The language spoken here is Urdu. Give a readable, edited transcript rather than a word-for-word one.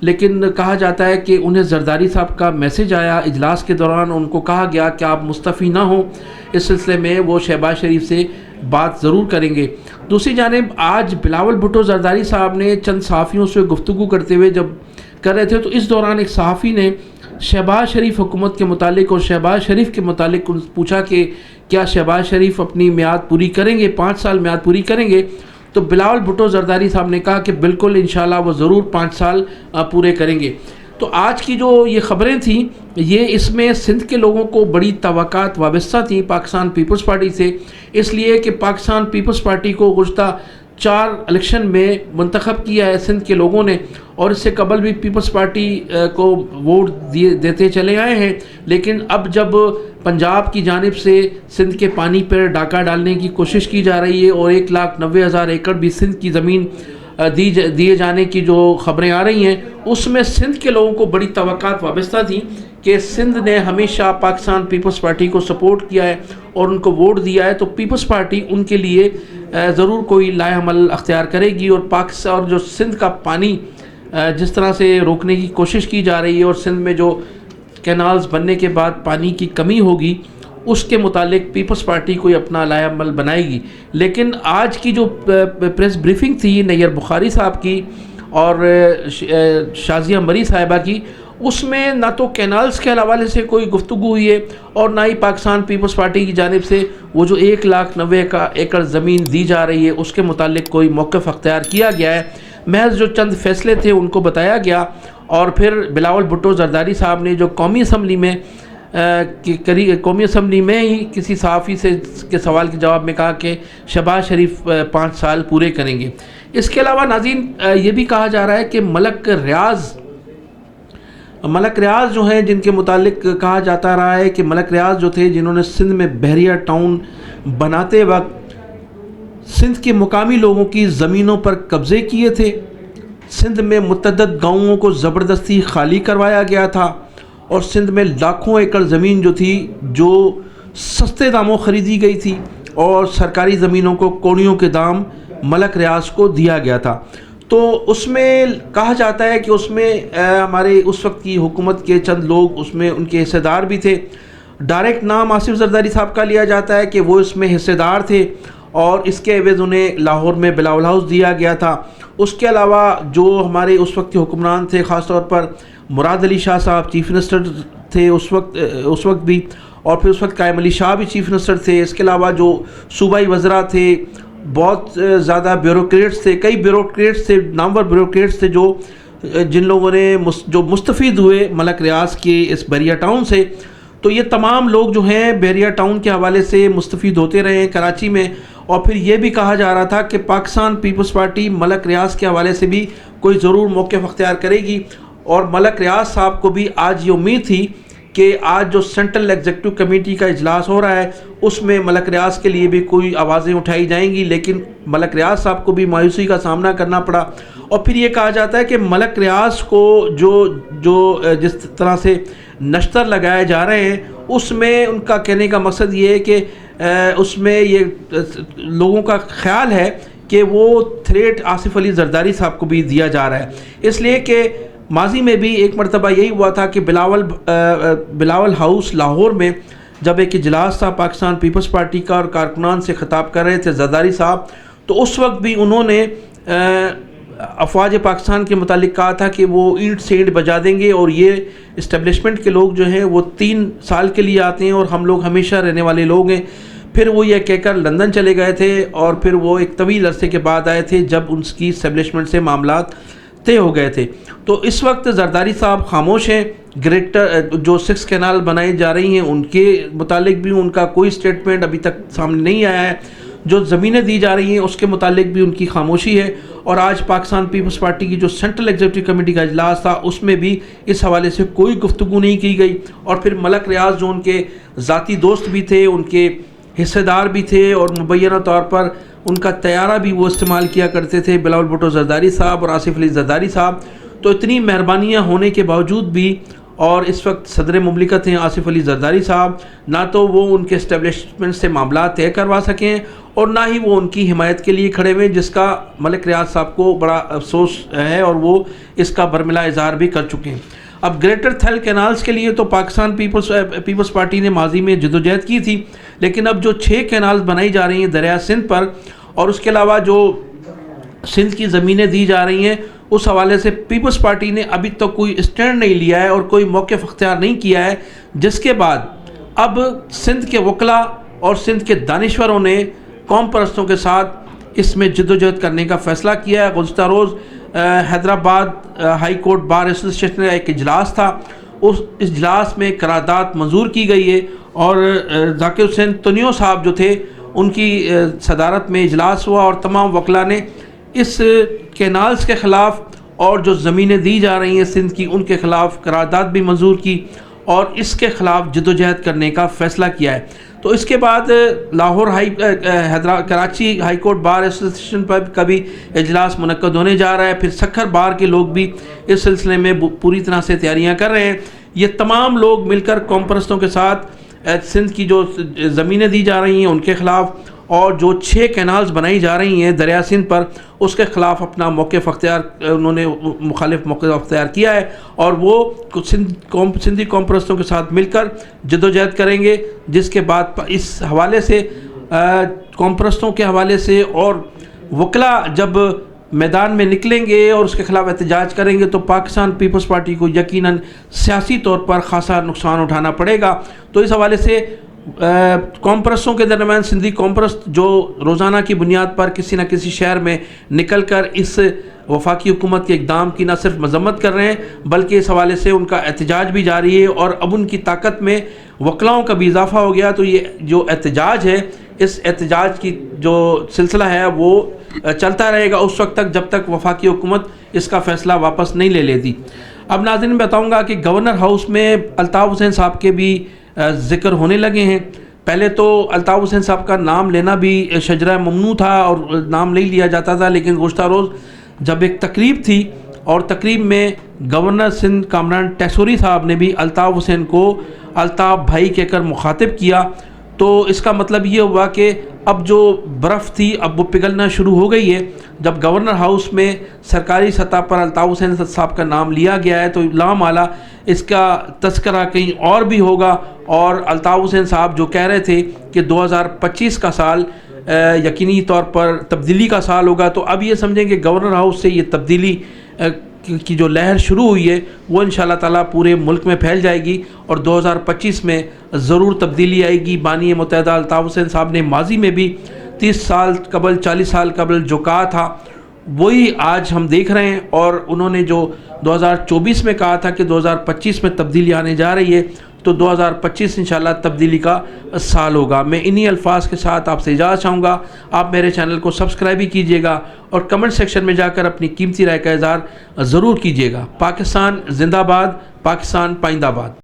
لیکن کہا جاتا ہے کہ انہیں زرداری صاحب کا میسیج آیا اجلاس کے دوران، ان کو کہا گیا کہ آپ مستعفی نہ ہوں، اس سلسلے میں وہ شہباز شریف سے بات ضرور کریں گے۔ دوسری جانب آج بلاول بھٹو زرداری صاحب نے چند صحافیوں سے گفتگو کرتے ہوئے جب کر رہے تھے تو اس دوران ایک صحافی نے شہباز شریف حکومت کے متعلق اور شہباز شریف کے متعلق پوچھا کہ کیا شہباز شریف اپنی میعاد پوری کریں گے، 5 سال میعاد پوری کریں گے؟ تو بلاول بھٹو زرداری صاحب نے کہا کہ بالکل انشاءاللہ وہ ضرور 5 سال پورے کریں گے۔ تو آج کی جو یہ خبریں تھیں یہ اس میں سندھ کے لوگوں کو بڑی توقعات وابستہ تھیں پاکستان پیپلز پارٹی سے، اس لیے کہ پاکستان پیپلز پارٹی کو گزشتہ 4 الیکشن میں منتخب کیا ہے سندھ کے لوگوں نے، اور اس سے قبل بھی پیپلز پارٹی کو ووٹ دیتے چلے آئے ہیں، لیکن اب جب پنجاب کی جانب سے سندھ کے پانی پر ڈاکہ ڈالنے کی کوشش کی جا رہی ہے اور 1,90,000 ایکڑ بھی سندھ کی زمین دیے جانے کی جو خبریں آ رہی ہیں، اس میں سندھ کے لوگوں کو بڑی توقعات وابستہ تھیں کہ سندھ نے ہمیشہ پاکستان پیپلز پارٹی کو سپورٹ کیا ہے اور ان کو ووٹ دیا ہے، تو پیپلز پارٹی ان کے لیے ضرور کوئی لائحہ عمل اختیار کرے گی، اور پاکستان اور جو سندھ کا پانی جس طرح سے روکنے کی کوشش کی جا رہی ہے اور سندھ میں جو کینالز بننے کے بعد پانی کی کمی ہوگی اس کے متعلق پیپلز پارٹی کوئی اپنا لائحہ عمل بنائے گی۔ لیکن آج کی جو پریس بریفنگ تھی نیئر بخاری صاحب کی اور شازیہ مری صاحبہ کی، اس میں نہ تو کینالز کے حوالے سے کوئی گفتگو ہوئی ہے اور نہ ہی پاکستان پیپلز پارٹی کی جانب سے وہ جو 1,90,000 ایکڑ زمین دی جا رہی ہے اس کے متعلق کوئی موقف اختیار کیا گیا ہے۔ محض جو چند فیصلے تھے ان کو بتایا گیا، اور پھر بلاول بھٹو زرداری صاحب نے جو قومی اسمبلی میں ہی کسی صحافی کے سوال کے جواب میں کہا کہ شہباز شریف 5 سال پورے کریں گے۔ اس کے علاوہ ناظرین یہ بھی کہا جا رہا ہے کہ ملک ریاض جو ہیں جن کے متعلق کہا جاتا رہا ہے کہ ملک ریاض جو تھے جنہوں نے سندھ میں بحریہ ٹاؤن بناتے وقت سندھ کے مقامی لوگوں کی زمینوں پر قبضے کیے تھے، سندھ میں متعدد گاؤں کو زبردستی خالی کروایا گیا تھا، اور سندھ میں لاکھوں ایکڑ زمین جو تھی جو سستے داموں خریدی گئی تھی، اور سرکاری زمینوں کو کوڑیوں کے دام ملک ریاض کو دیا گیا تھا۔ تو اس میں کہا جاتا ہے کہ اس میں ہمارے اس وقت کی حکومت کے چند لوگ اس میں ان کے حصے دار بھی تھے۔ ڈائریکٹ نام آصف زرداری صاحب کا لیا جاتا ہے کہ وہ اس میں حصے دار تھے، اور اس کے عوض انہیں لاہور میں بلاول ہاؤس دیا گیا تھا۔ اس کے علاوہ جو ہمارے اس وقت کے حکمران تھے، خاص طور پر مراد علی شاہ صاحب چیف منسٹر تھے اس وقت بھی، اور پھر اس وقت قائم علی شاہ بھی چیف منسٹر تھے۔ اس کے علاوہ جو صوبائی وزراء تھے، بہت زیادہ بیوروکریٹس تھے، کئی بیوروکریٹس تھے، نامور بیوروکریٹس تھے جن لوگوں نے جو مستفید ہوئے ملک ریاض کے اس بحریہ ٹاؤن سے۔ تو یہ تمام لوگ جو ہیں بحریہ ٹاؤن کے حوالے سے مستفید ہوتے رہے ہیں کراچی میں، اور پھر یہ بھی کہا جا رہا تھا کہ پاکستان پیپلز پارٹی ملک ریاض کے حوالے سے بھی کوئی ضرور موقف اختیار کرے گی، اور ملک ریاض صاحب کو بھی آج یہ امید تھی کہ آج جو سینٹرل ایگزیکٹو کمیٹی کا اجلاس ہو رہا ہے اس میں ملک ریاض کے لیے بھی کوئی آوازیں اٹھائی جائیں گی، لیکن ملک ریاض صاحب کو بھی مایوسی کا سامنا کرنا پڑا۔ اور پھر یہ کہا جاتا ہے کہ ملک ریاض کو جو جس طرح سے نشتر لگائے جا رہے ہیں اس میں ان کا کہنے کا مقصد یہ ہے کہ اس میں یہ لوگوں کا خیال ہے کہ وہ تھریٹ آصف علی زرداری صاحب کو بھی دیا جا رہا ہے، اس لیے کہ ماضی میں بھی ایک مرتبہ یہی ہوا تھا کہ بلاول ہاؤس لاہور میں جب ایک اجلاس تھا پاکستان پیپلز پارٹی کا اور کارکنان سے خطاب کر رہے تھے زرداری صاحب، تو اس وقت بھی انہوں نے افواج پاکستان کے متعلق کہا تھا کہ وہ اینٹ سے اینٹ بجا دیں گے، اور یہ اسٹیبلشمنٹ کے لوگ جو ہیں وہ 3 سال کے لیے آتے ہیں اور ہم لوگ ہمیشہ رہنے والے لوگ ہیں۔ پھر وہ یہ کہہ کر لندن چلے گئے تھے، اور پھر وہ ایک طویل عرصے کے بعد آئے تھے جب ان کی اسٹیبلشمنٹ سے معاملات طے ہو گئے تھے۔ تو اس وقت زرداری صاحب خاموش ہیں، جو 6 کینال بنائی جا رہی ہیں ان کے متعلق بھی ان کا کوئی سٹیٹمنٹ ابھی تک سامنے نہیں آیا ہے، جو زمینیں دی جا رہی ہیں اس کے متعلق بھی ان کی خاموشی ہے۔ اور آج پاکستان پیپلز پارٹی کی جو سینٹرل ایگزیکٹو کمیٹی کا اجلاس تھا اس میں بھی اس حوالے سے کوئی گفتگو نہیں کی گئی، اور پھر ملک ریاض جو ان کے ذاتی دوست بھی تھے، ان کے حصے دار بھی تھے، اور مبینہ طور پر ان کا طیارہ بھی وہ استعمال کیا کرتے تھے، بلاول بھٹو زرداری صاحب اور آصف علی زرداری صاحب، تو اتنی مہربانیاں ہونے کے باوجود بھی، اور اس وقت صدر مملکت ہیں آصف علی زرداری صاحب، نہ تو وہ ان کے اسٹیبلشمنٹ سے معاملات طے کروا سکیں اور نہ ہی وہ ان کی حمایت کے لیے کھڑے ہوئے، جس کا ملک ریاض صاحب کو بڑا افسوس ہے اور وہ اس کا برملا اظہار بھی کر چکے ہیں۔ اب گریٹر تھل کینالز کے لیے تو پاکستان پیپلز پارٹی نے ماضی میں جدوجہد کی تھی، لیکن اب جو 6 کینالز بنائی جا رہی ہیں دریا سندھ پر، اور اس کے علاوہ جو سندھ کی زمینیں دی جا رہی ہیں، اس حوالے سے پیپلز پارٹی نے ابھی تک کوئی اسٹینڈ نہیں لیا ہے اور کوئی موقف اختیار نہیں کیا ہے، جس کے بعد اب سندھ کے وکلاء اور سندھ کے دانشوروں نے قوم پرستوں کے ساتھ اس میں جدوجہد کرنے کا فیصلہ کیا ہے۔ گزشتہ روز Hyderabad high court bar association کا ایک اجلاس تھا، اس اجلاس میں قرارداد منظور کی گئی ہے، اور ذاکر حسین تنیو صاحب جو تھے ان کی صدارت میں اجلاس ہوا، اور تمام وکلاء نے اس کینالز کے خلاف اور جو زمینیں دی جا رہی ہیں سندھ کی ان کے خلاف قرارداد بھی منظور کی اور اس کے خلاف جدوجہد کرنے کا فیصلہ کیا ہے۔ تو اس کے بعد Lahore Karachi high court bar association پر کبھی اجلاس منعقد ہونے جا رہا ہے، پھر سکھر بار کے لوگ بھی اس سلسلے میں پوری طرح سے تیاریاں کر رہے ہیں۔ یہ تمام لوگ مل کر قوم پرستوں کے ساتھ سندھ کی جو زمینیں دی جا رہی ہیں ان کے خلاف اور جو 6 کینالز بنائی جا رہی ہیں دریا سندھ پر اس کے خلاف اپنا موقف انہوں نے مخالف موقف اختیار کیا ہے، اور وہ سندھی قوم پرستوں کے ساتھ مل کر جدوجہد کریں گے، جس کے بعد اس حوالے سے قوم پرستوں کے حوالے سے اور وکلاء جب میدان میں نکلیں گے اور اس کے خلاف احتجاج کریں گے تو پاکستان پیپلز پارٹی کو یقیناً سیاسی طور پر خاصا نقصان اٹھانا پڑے گا۔ تو اس حوالے سے قوم پرستوں کے درمیان سندھی قوم پرست جو روزانہ کی بنیاد پر کسی نہ کسی شہر میں نکل کر اس وفاقی حکومت کے اقدام کی نہ صرف مذمت کر رہے ہیں بلکہ اس حوالے سے ان کا احتجاج بھی جاری ہے، اور اب ان کی طاقت میں وکلاؤں کا بھی اضافہ ہو گیا۔ تو یہ جو احتجاج ہے، اس احتجاج کی جو سلسلہ ہے وہ چلتا رہے گا اس وقت تک جب تک وفاقی حکومت اس کا فیصلہ واپس نہیں لے لیتی۔ اب ناظرین میں بتاؤں گا کہ گورنر ہاؤس میں الطاف حسین صاحب کے بھی ذکر ہونے لگے ہیں۔ پہلے تو الطاف حسین صاحب کا نام لینا بھی شجرہ ممنوع تھا اور نام نہیں لیا جاتا تھا، لیکن گزشتہ روز جب ایک تقریب تھی اور تقریب میں گورنر سندھ کامران ٹیسوری صاحب نے بھی الطاف حسین کو الطاف بھائی کہہ کر مخاطب کیا، تو اس کا مطلب یہ ہوا کہ اب جو برف تھی اب وہ پگھلنا شروع ہو گئی ہے۔ جب گورنر ہاؤس میں سرکاری سطح پر الطاف حسین صاحب کا نام لیا گیا ہے تو لامالا اس کا تذکرہ کہیں اور بھی ہوگا، اور الطاف حسین صاحب جو کہہ رہے تھے کہ 2025 کا سال یقینی طور پر تبدیلی کا سال ہوگا، تو اب یہ سمجھیں کہ گورنر ہاؤس سے یہ تبدیلی کی جو لہر شروع ہوئی ہے وہ انشاءاللہ تعالیٰ پورے ملک میں پھیل جائے گی اور 2025 میں ضرور تبدیلی آئے گی۔ بانی متحدہ الطاف حسین صاحب نے ماضی میں بھی 30 سال قبل 40 سال قبل جو کہا تھا وہی آج ہم دیکھ رہے ہیں، اور انہوں نے جو 2024 میں کہا تھا کہ 2025 میں تبدیلی آنے جا رہی ہے، تو 2025 انشاءاللہ تبدیلی کا سال ہوگا۔ میں انہی الفاظ کے ساتھ آپ سے اجازت چاہوں گا۔ آپ میرے چینل کو سبسکرائب بھی کیجئے گا اور کمنٹ سیکشن میں جا کر اپنی قیمتی رائے کا اظہار ضرور کیجئے گا۔ پاکستان زندہ باد، پاکستان پائندہ باد۔